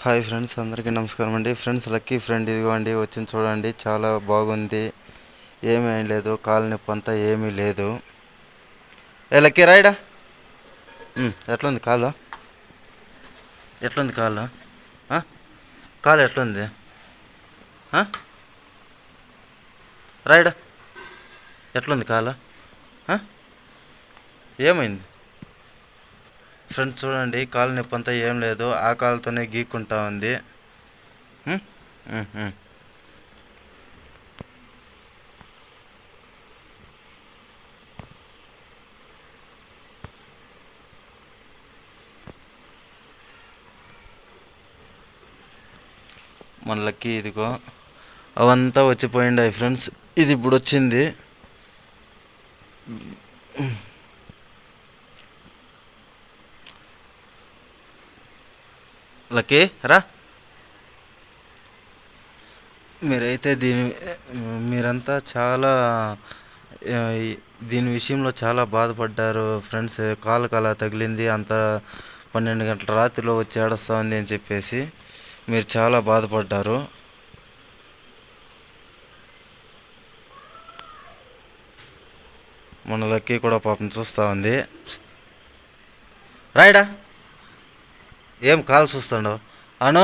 Hi friends, అందరికీ నమస్కారం అండి. ఫ్రెండ్స్, లక్కీ ఫ్రెండ్ ఇదిగోండి వచ్చింది చూడండి. చాలా బాగుంది. ఏమీ లేదు, కాలు నొప్పి అంతా ఏమీ లేదు. లక్కీ రాయడా. ఎట్లుంది కాలు? ఎట్లుంది కాలు? కాలు ఎట్లుంది? రాయడా. ఎట్లుంది కాలు? ఏమైంది? ఫ్రెండ్స్ చూడండి, కాలు నొప్పి అంతా ఏం లేదు, ఆ కాలుతోనే గీక్కుంటా ఉంది. ఉమ్, ఉమ్, ఉమ్. మన లక్కీ ఇదిగో అవంతా వచ్చిపోయిండాయి ఫ్రెండ్స్. ఇది ఇప్పుడు వచ్చింది. లక్కీ రా. మీరంతా చాలా దీని విషయంలో చాలా బాధపడ్డారు ఫ్రెండ్స్. కాలుకు అలా తగిలింది, అంత 12 గంటల రాత్రిలో వచ్చి ఏడుస్తూ ఉంది అని చెప్పేసి మీరు చాలా బాధపడ్డారు. మన లక్కీ కూడా పాపం చూస్తూ ఉంది. రాయడా. ఏం కాలు చూస్తాడు అను?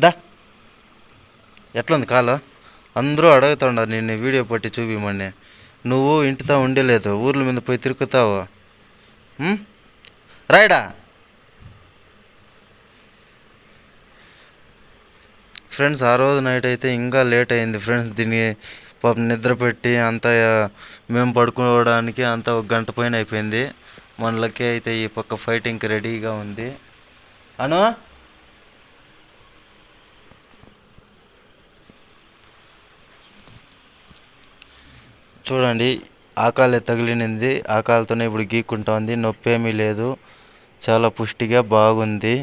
దా. ఎట్లుంది కాలు? అందరూ అడుగుతున్నారు నిన్ను వీడియో పట్టి చూపిమని. నువ్వు ఇంటితో ఉండలేదు, ఊర్ల మీద పోయి తిరుగుతావు. రాయడా. ఫ్రెండ్స్, ఆ రోజు నైట్ అయితే ఇంకా లేట్ అయింది ఫ్రెండ్స్. దీన్ని పాపం నిద్ర పెట్టి అంత మేము పడుకోవడానికి అంత 1 గంట పైన అయిపోయింది. మన లక్కీ అయితే ఈ పక్క ఫైటింగ్కి రెడీగా ఉంది. అను? చూడండి, ఆ కాలే తగిలినింది, ఆ కాలుతోనే ఇప్పుడు గీక్కుంటా ఉంది. నొప్పి ఏమీ లేదు, చాలా పుష్టిగా బాగుంది.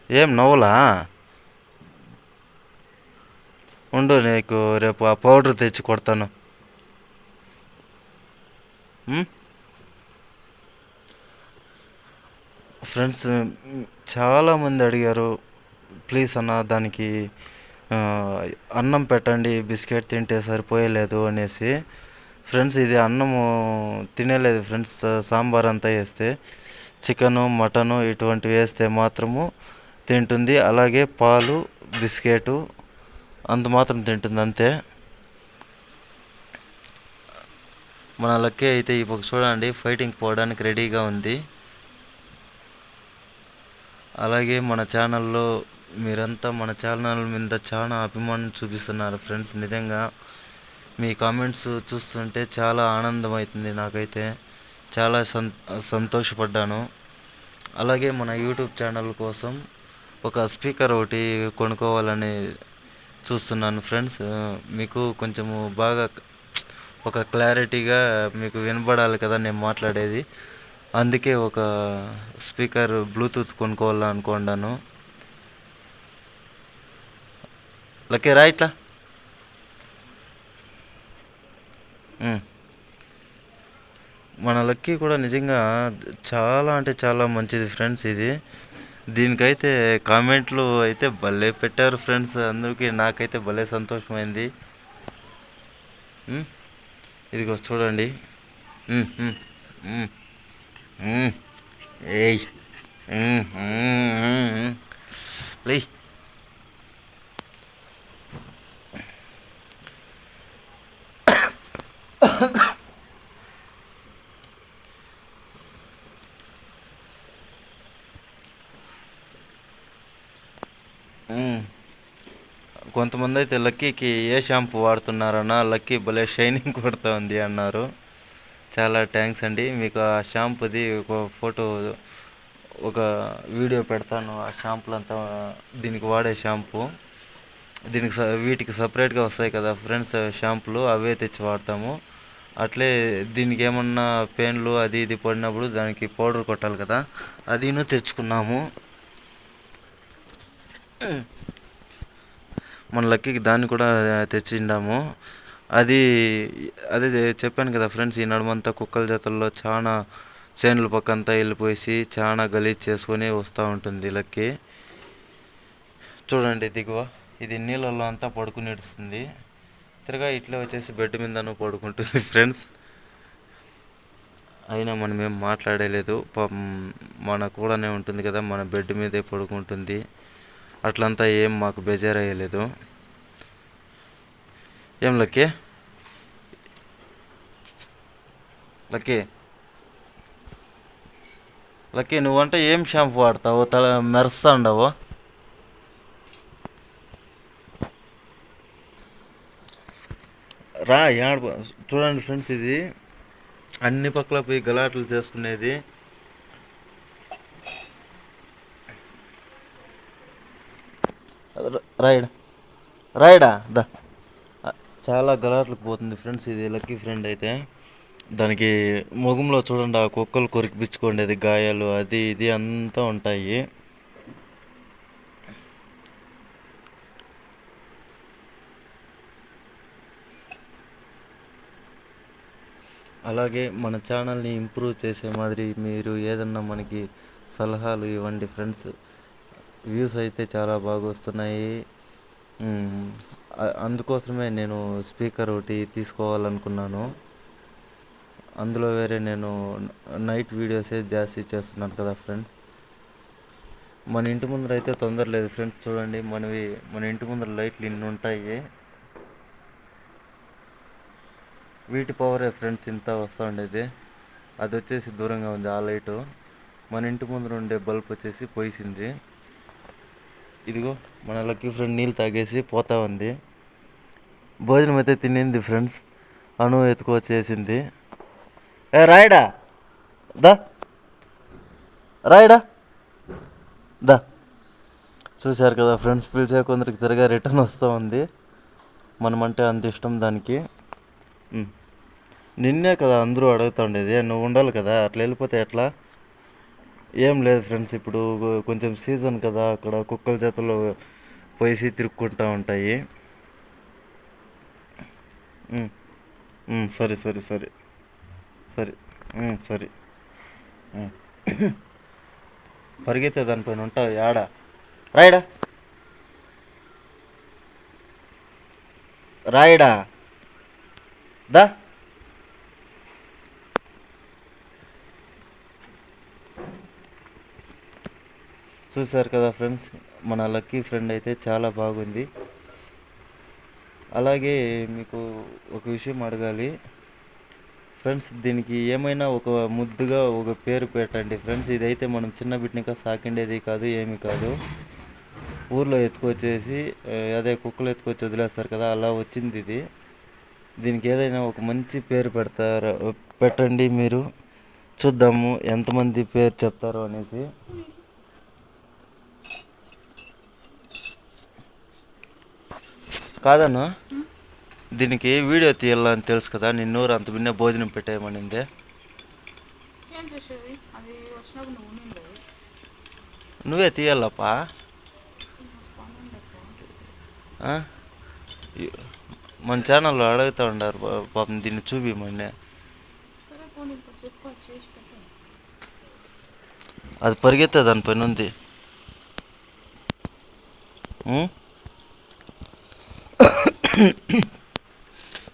ఏం నవ్వులా? ఉండు, నీకు రేపు ఆ పౌడర్ తెచ్చి కొడతాను. ఫ్రెండ్స్, చాలామంది అడిగారు, ప్లీజ్ అన్న దానికి అన్నం పెట్టండి, బిస్కెట్ తింటే సరిపోయలేదు అనేసి. ఫ్రెండ్స్, ఇది అన్నము తినేలేదు ఫ్రెండ్స్. సాంబార్ అంతా వేస్తే, చికెను మటను ఇటువంటివి వేస్తే మాత్రము తింటుంది. అలాగే పాలు బిస్కెటు అంత మాత్రం తింటుంది, అంతే. మన లక్కీ అయితే ఇప్పుడు చూడండి ఫైటింగ్ పోవడానికి రెడీగా ఉంది. అలాగే మన ఛానల్లో మీరంతా మన ఛానల్ మీద చాలా అభిమానం చూపిస్తున్నారు ఫ్రెండ్స్. నిజంగా మీ కామెంట్స్ చూస్తుంటే చాలా ఆనందం అవుతుంది నాకైతే. చాలా సంతోషపడ్డాను. అలాగే మన యూట్యూబ్ ఛానల్ కోసం ఒక స్పీకర్ ఒకటి కొనుక్కోవాలని చూస్తున్నాను ఫ్రెండ్స్. మీకు కొంచెము బాగా ఒక క్లారిటీగా మీకు వినపడాలి కదా నేను మాట్లాడేది. అందుకే ఒక స్పీకర్ బ్లూటూత్ కొనుక్కోవాలని అనుకున్నాను. లక్కీ రా ఇట్లా. మన లక్కీ కూడా నిజంగా చాలా అంటే చాలా మంచిది ఫ్రెండ్స్. దీనికైతే కామెంట్లు అయితే భలే పెట్టారు ఫ్రెండ్స్. అందరికీ నాకైతే భలే సంతోషమైంది. ఇదిగో చూడండి. ఏయ్ లే. కొంతమంది అయితే లక్కీకి ఏ షాంపూ వాడుతున్నారన్నా, లక్కీ భలే షైనింగ్ కొడుతూ ఉంది అన్నారు. చాలా థ్యాంక్స్ అండి. మీకు ఆ షాంపూది ఒక ఫోటో, ఒక వీడియో పెడతాను. ఆ షాంపూలు అంతా దీనికి వాడే షాంపూ. వీటికి సపరేట్గా వస్తాయి కదా ఫ్రెండ్స్ షాంపూలు, అవే తెచ్చి వాడతాము. అట్లే దీనికి ఏమన్నా పెయిన్లు అది ఇది పడినప్పుడు దానికి పౌడర్ కొట్టాలి కదా, అదిను తెచ్చుకున్నాము. మన లక్కీకి దాన్ని కూడా తెచ్చిండాము. అది అదే చెప్పాను కదా ఫ్రెండ్స్, ఈ నడుమంతా కుక్కల జతల్లో చాలా చేనుల పక్కంతా వెళ్ళిపోయి చాలా గలీజ్ చేసుకొని వస్తూ ఉంటుంది లక్కీ. చూడండి దిగువ, ఇది నీళ్ళల్లో అంతా పడుకుని ఏడుస్తుంది. తిరగా ఇట్లా వచ్చేసి బెడ్ మీదను పడుకుంటుంది ఫ్రెండ్స్. అయినా మనం ఏం మాట్లాడలేదు, పాపం మన కూడానే ఉంటుంది కదా, మన బెడ్ మీదే పడుకుంటుంది. అట్లంతా ఏం మాకు బేజారయ్యలేదు. ఏం లక్కీ, లక్కీ లక్కీ నువ్వంటే ఏం షాంపూ వాడతావు, తల మెరుస్తా ఉండవు. రా యాడ చూడండి ఫ్రెండ్స్, ఇది అన్ని పక్కల పోయి గలాట్లు చేసుకునేది. రాయడా రాయడా దా, చాలా గలాట్లకు పోతుంది ఫ్రెండ్స్ ఇది లక్కీ ఫ్రెండ్ అయితే. దానికి ముఖంలో చూడండి ఆ కుక్కలు కొరికిపించుకోండి గాయాలు అది ఇది అంతా ఉంటాయి. అలాగే మన ఛానల్ని ఇంప్రూవ్ చేసే మాదిరి మీరు ఏదన్నా మనకి సలహాలు ఇవ్వండి ఫ్రెండ్స్. వ్యూస్ అయితే చాలా బాగా వస్తున్నాయి. అందుకోసమే నేను స్పీకర్ ఒకటి తీసుకోవాలనుకున్నాను. అందులో వేరే నేను నైట్ వీడియోసే జాస్తి చేస్తున్నాను కదా ఫ్రెండ్స్. మన ఇంటి ముందర అయితే తొందర లేదు ఫ్రెండ్స్. చూడండి మన ఇంటి ముందర లైట్లు ఇన్ని ఉంటాయి. వీటి పవరే ఫ్రెండ్స్ ఇంత వస్తూ ఉండేది. అది వచ్చేసి దూరంగా ఉంది ఆ లైటు. మన ఇంటి ముందర ఉండే బల్బ్ వచ్చేసి పోయిసింది. ఇదిగో మన లక్కీ ఫ్రెండ్ నీళ్ళు తాగేసి పోతా ఉంది. భోజనం అయితే తినింది ఫ్రెండ్స్. అను ఎత్తుకొచ్చేసింది. రాయడా దా, రాయడా దా. చూశారు కదా ఫ్రెండ్స్, పిలిచే కొందరికి తిరగా రిటర్న్ వస్తూ ఉంది. మనమంటే అంత ఇష్టం దానికి. నిన్నే కదా అందరూ అడుగుతూ ఉండేది, నువ్వు ఉండాలి కదా, అట్లా వెళ్ళిపోతే ఎట్లా. ఏం లేదు ఫ్రెండ్స్, ఇప్పుడు కొంచెం సీజన్ కదా, అక్కడ కుక్కల జతలు పోయి తిరుక్కుంటూ ఉంటాయి. సరే సరే సరే సరే సరే. పరిగెత్తే దానిపైన ఉంటావు యాడా, రాయడా రాయడా దా. చూశారు కదా ఫ్రెండ్స్, మన లక్కీ ఫ్రెండ్ అయితే చాలా బాగుంది. అలాగే మీకు ఒక విషయం అడగాలి ఫ్రెండ్స్, దీనికి ఏమైనా ఒక ముద్దుగా ఒక పేరు పెట్టండి ఫ్రెండ్స్. ఇదైతే మనం చిన్న బిడ్డనిగా సాకిండేది కాదు, ఏమి కాదు. ఊర్లో ఎత్తుకొచ్చేసి అదే కుక్కలు ఎత్తుకొచ్చి వదిలేస్తారు కదా, అలా వచ్చింది ఇది. దీనికి ఏదైనా ఒక మంచి పేరు పెట్టండి మీరు. చూద్దాము ఎంతమంది పేరు చెప్తారో అనేసి. కాదను, దీనికి వీడియో తీయాలని తెలుసు కదా, నిన్నూరు అంత బిన్నే భోజనం పెట్టేయమనిందే. నువ్వే తీయాలప్పా. మన ఛానల్లో అడుగుతూ ఉండారు పాపం, దీన్ని చూపిమని. అది పరిగెత్తే దానిపైన ఉంది.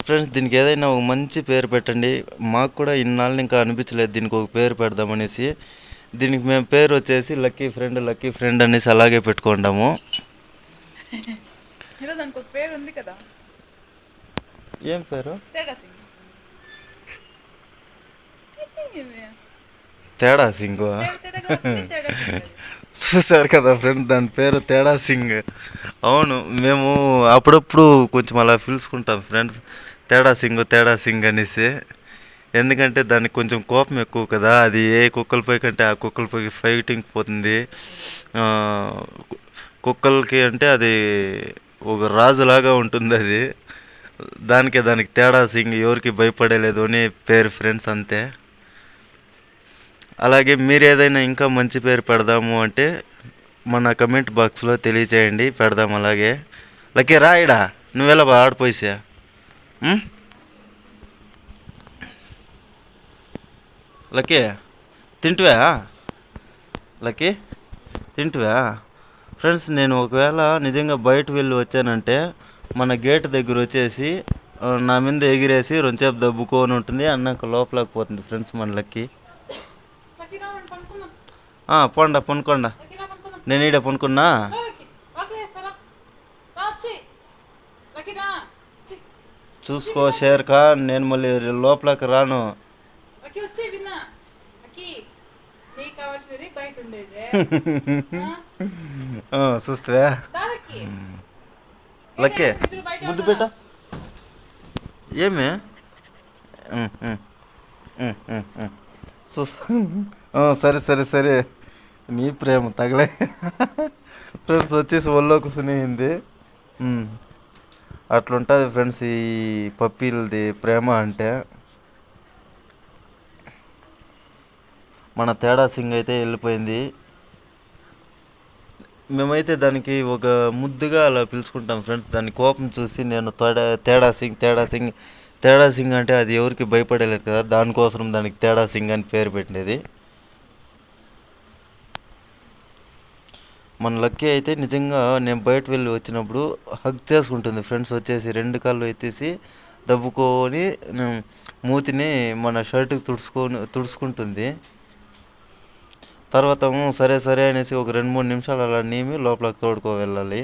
ఫ్రెండ్స్, దీనికి ఏదైనా ఒక మంచి పేరు పెట్టండి. మాకు కూడా ఇన్నాళ్ళు ఇంకా అనిపించలేదు దీనికి ఒక పేరు పెడదామనేసి. దీనికి మేము పేరు వచ్చేసి లక్కీ ఫ్రెండ్ అనేసి అలాగే పెట్టుకుంటాము. ఏం పేరు? తేడా సింగ్. చూసారు కదా ఫ్రెండ్, దాని పేరు తేడా సింగ్. అవును, మేము అప్పుడప్పుడు కొంచెం అలా పిలుచుకుంటాం ఫ్రెండ్స్, తేడా సింగ్ అనేసి. ఎందుకంటే దానికి కొంచెం కోపం ఎక్కువ కదా, అది ఏ కుక్కలపై కంటే ఆ కుక్కలపై ఫైటింగ్ పోతుంది. కుక్కలకి అంటే అది ఒక రాజులాగా ఉంటుంది అది. దానికి తేడా సింగ్, ఎవరికి భయపడలేదు అని పేరు ఫ్రెండ్స్, అంతే. అలాగే మీరు ఏదైనా ఇంకా మంచి పేరు పెడదాము అంటే మన కమెంట్ బాక్స్లో తెలియచేయండి, పెడదాం అలాగే. లక్కీ రా ఇడా నువ్వెలా బా ఆడిపోయిసా. లక్కీ తింటువా? లక్కీ తింటువా? ఫ్రెండ్స్ నేను ఒకవేళ నిజంగా బయట వెళ్ళి వచ్చానంటే మన గేట్ దగ్గర వచ్చేసి నా మీద ఎగిరేసి రెండుసేపు దబ్బుకొని ఉంటుంది, అన్నాక లోపలికి పోతుంది ఫ్రెండ్స్ మన లక్కీ. పోండా పనుకోండా, నేను ఈడ పనుకున్నా. చూసుకో షేర్కా, నేను మళ్ళీ లోపలికి రాను. చూస్తావా లక్కీ? ముద్దు పెట్ట ఏమి చూస్తా. సరే సరే సరే, నీ ప్రేమ తగలే. ఫ్రెండ్స్ వచ్చేసి ఒళ్ళో కూర్చునింది. అట్లుంటుంది ఫ్రెండ్స్ ఈ పప్పీలది ప్రేమ అంటే. మన తేడా సింగ్ అయితే వెళ్ళిపోయింది. మేమైతే దానికి ఒక ముద్దుగా అలా పిలుచుకుంటాం ఫ్రెండ్స్. దాని కోపం చూసి నేను తేడా సింగ్ తేడా సింగ్ తేడా సింగ్ అంటే అది ఎవరికి భయపడలేదు కదా, దానికోసం దానికి తేడా సింగ్ అని పేరు పెట్టినది. మన లక్కీ అయితే నిజంగా నేను బయట వెళ్ళి వచ్చినప్పుడు హగ్ చేసుకుంటుంది ఫ్రెండ్స్. వచ్చేసి రెండు కాళ్ళు ఎత్తేసి దబ్బుకొని మూతిని మన షర్టుకి తుడుచుకుంటుంది. తర్వాత సరే సరే అనేసి ఒక 2-3 నిమిషాలు అలా నీమి లోపలికి తోడుకో వెళ్ళాలి.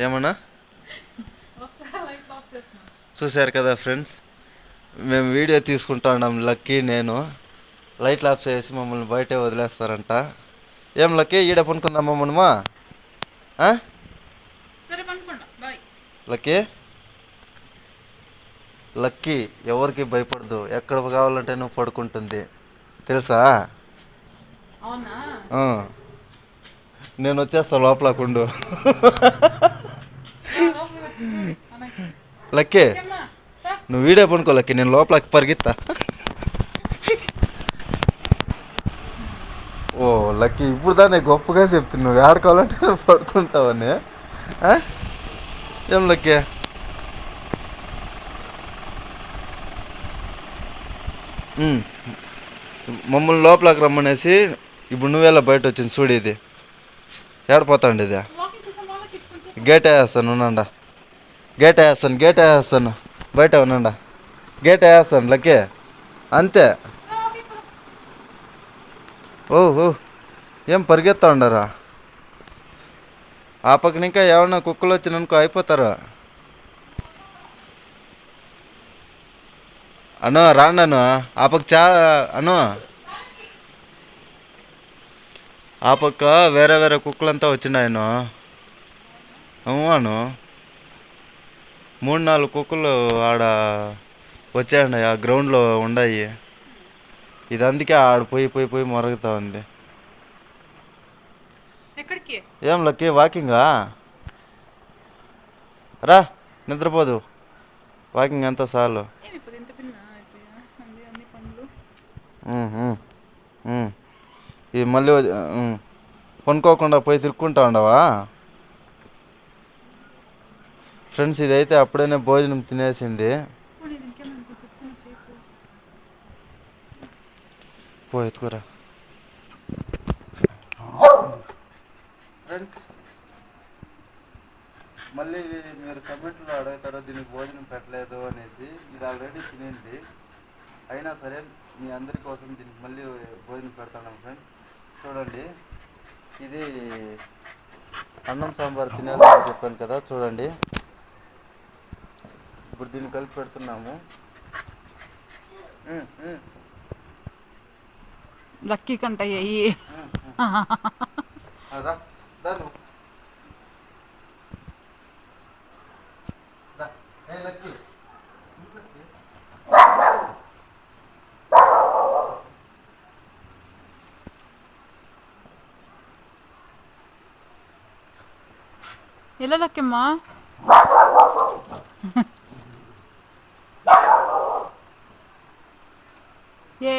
ఏమన్నా చూశారు కదా ఫ్రెండ్స్, మేము వీడియో తీసుకుంటా ఉన్నాం లక్కీ నేను. లైట్లు ఆఫ్ చేసి మమ్మల్ని బయటే వదిలేస్తారంట. ఏం లక్కీ ఈడ పనుకుందామా మనమా? లక్కీ లక్కీ ఎవరికి భయపడదు, ఎక్కడ కావాలంటే నువ్వు పడుకుంటుంది తెలుసా? నేను వచ్చేస్తా లోపలకుండు. లక్కీ నువ్వు వీడియో పనుకో లక్కీ, నేను లోపలికి పరిగెత్తా. ఓ లక్కీ ఇప్పుడు దాన్ని గొప్పగా చెప్తున్నావు, నువ్వు ఆడుకోవాలంటే నువ్వు పడుకుంటావని. ఏం లక్కీ? మమ్మల్ని లోపలికి రమ్మనేసి ఇప్పుడు నువ్వెలా బయట వచ్చింది చూడు. ఇది ఏడిపోతాండి, ఇది గేట్ వేస్తాను ఉన్నాడా, గేట్ వేస్తాను బయట ఉన్నాడా, గేట్ వేస్తాను లక్కీ అంతే. ఓహో ఏం పరిగెత్తా ఉండరా? ఆ పక్కన ఇంకా ఏమన్నా కుక్కలు వచ్చిననుకో అయిపోతారా? అను రాండను ఆ పక్క అను ఆ పక్క వేరే వేరే కుక్కలంతా వచ్చినాయను. అవును 3-4 కుక్కలు ఆడ వచ్చాయండి, ఆ గ్రౌండ్లో ఉన్నాయి. ఇది అందుకే ఆడ పోయి పోయి పోయి మొరుగుతా ఉంది. ఏం లక్కీ వాకింగా? రా నిద్రపోదు, వాకింగ్ అంతా చాలు. ఇది మళ్ళీ పనుకోకుండా పోయి తిరుక్కుంటా ఉండవా ఫ్రెండ్స్? ఇదైతే అప్పుడైనా భోజనం తినేసింది. పో ఎత్తుకోరా ఫ్రెండ్స్. మళ్ళీ మీరు కమెంట్లో అడుగుతారో దీనికి భోజనం పెట్టలేదు అనేసి. ఇది ఆల్రెడీ తినింది, అయినా సరే మీ అందరి కోసం దీనికి మళ్ళీ భోజనం పెడతాను ఫ్రెండ్స్. చూడండి, ఇది అన్నం సాంబార్ తినాలని చెప్పాను కదా, చూడండి ఇప్పుడు దీన్ని కలిపి పెడుతున్నాము. లక్కీ కంట అయ్యి ఎలా లక్కమ్మా? ఏ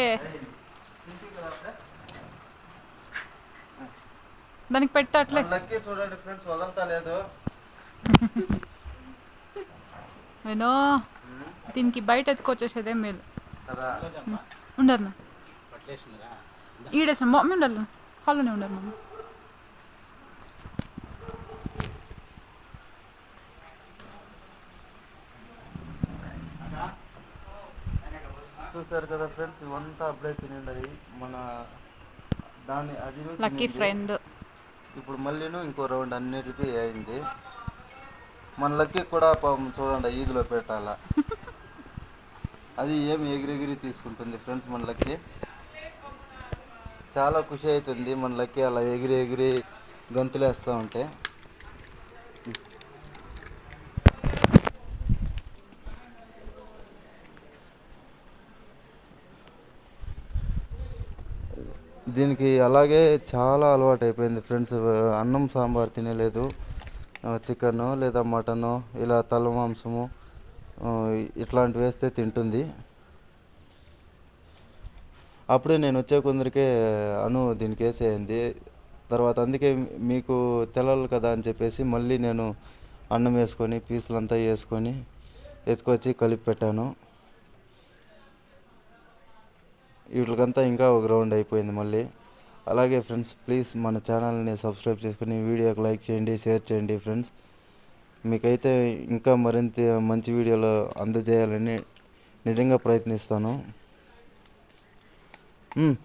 దానికి పెట్టు అట్లే. మన లక్కీ చూడండి ఫ్రెండ్స్, వదంతా లేదు. వినో దీనికి బయట ఎత్తుకొచ్చేసేదే మేలు కదా. ఉండరు ఈడేసాం మమ్మీ ఉండాలి హాల్లోనే ఉండరు మమ్మీ. చూసారు కదా ఫ్రెండ్స్, ఇవంతా అప్పుడే తినిండయి మన దాన్ని అది లక్కీ తినింది. ఫ్రెండ్. ఇప్పుడు మళ్ళీను ఇంకో రౌండ్ అన్నిటికీ అయింది. మన లక్కీ కూడా పాపం చూడండి ఈదులో పెట్టాల. అది ఏమి ఎగిరెగిరి తీసుకుంటుంది ఫ్రెండ్స్. మన లక్కీ చాలా ఖుషి అవుతుంది మన లక్కీ అలా ఎగిరి ఎగిరి గంతులేస్తూ ఉంటే. దీనికి అలాగే చాలా అలవాటు అయిపోయింది ఫ్రెండ్స్. అన్నం సాంబార్ తినలేదు, చికెను లేదా మటను ఇలా తల మాంసము ఇట్లాంటివి వేస్తే తింటుంది. అప్పుడే నేను వచ్చే కొందరికే దీనికి వేసేయండి. తర్వాత అందుకే మీకు తెలవాలి కదా అని చెప్పేసి మళ్ళీ నేను అన్నం వేసుకొని పీసులంతా వేసుకొని ఎత్తుకొచ్చి కలిపి పెట్టాను. వీటికంతా ఇంకా ఒక రౌండ్ అయిపోయింది మళ్ళీ. అలాగే ఫ్రెండ్స్, ప్లీజ్ మన ఛానల్ని సబ్స్క్రైబ్ చేసుకుని వీడియోకి లైక్ చేయండి, షేర్ చేయండి ఫ్రెండ్స్. మీకైతే ఇంకా మరింత మంచి వీడియోలు అందజేయాలని నిజంగా ప్రయత్నిస్తాను.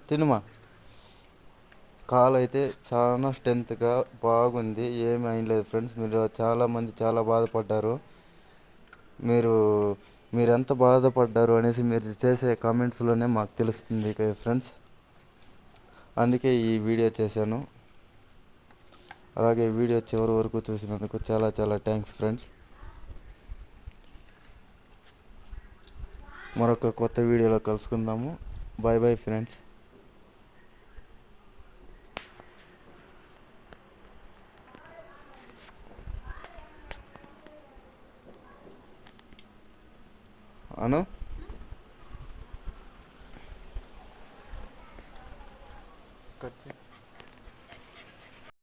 తినుమా. కాల్ అయితే చాలా స్ట్రెంత్గా బాగుంది, ఏమీ అయినలేదు ఫ్రెండ్స్. మీరు చాలామంది చాలా బాధపడ్డారు. మీరెంత బాధపడ్డారు అనేసి మీరు చేసే కామెంట్స్లోనే మాకు తెలుస్తుంది ఫ్రెండ్స్. అందుకే ఈ వీడియో చేశాను. అలాగే వీడియో చివరి వరకు చూసినందుకు చాలా చాలా థ్యాంక్స్ ఫ్రెండ్స్. మరొక కొత్త వీడియోలో కలుసుకుందాము. Bye bye friends. అను కచ్చి